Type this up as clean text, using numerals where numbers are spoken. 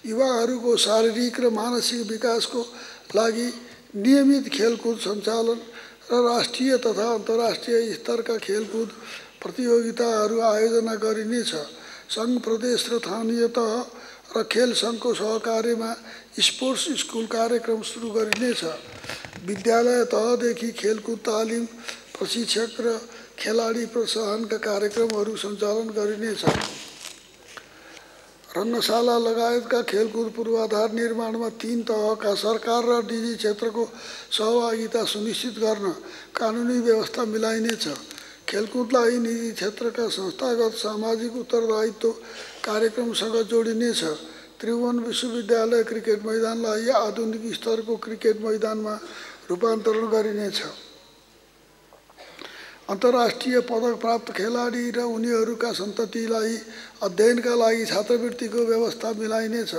युवाहरूको शारीरिक र मानसिक विकासको लागि नियमित खेलकुद सञ्चालन र राष्ट्रिय तथा अन्तर्राष्ट्रिय स्तरका खेलकुद प्रतियोगिताहरू आयोजना गरिनेछ। सङ्घ प्रदेश र स्थानीय तह र खेल सङ्घको सहकार्यमा स्पोर्ट्स स्कुल कार्यक्रम सुरु गरिनेछ। विद्यालय तहदेखि खेलकुद तालिम, प्रशिक्षक र खेलाडी प्रोत्साहनका कार्यक्रमहरू सञ्चालन गरिनेछ। रङ्गशाला लगायतका खेलकुद पूर्वाधार निर्माणमा 3 तहका सरकार र निजी क्षेत्रको सहभागिता सुनिश्चित गर्न कानुनी व्यवस्था मिलाइनेछ। खेलकुदलाई निजी क्षेत्रका संस्थागत सामाजिक उत्तरदायित्व कार्यक्रमसँग जोडिनेछ। त्रिभुवन विश्वविद्यालय क्रिकेट मैदानलाई आधुनिक स्तरको क्रिकेट मैदानमा रूपान्तरण गरिनेछ। अन्तर्राष्ट्रिय पदक प्राप्त खेलाडी र उनीहरूका सन्ततिलाई अध्ययनका लागि छात्रवृत्तिको व्यवस्था मिलाइनेछ।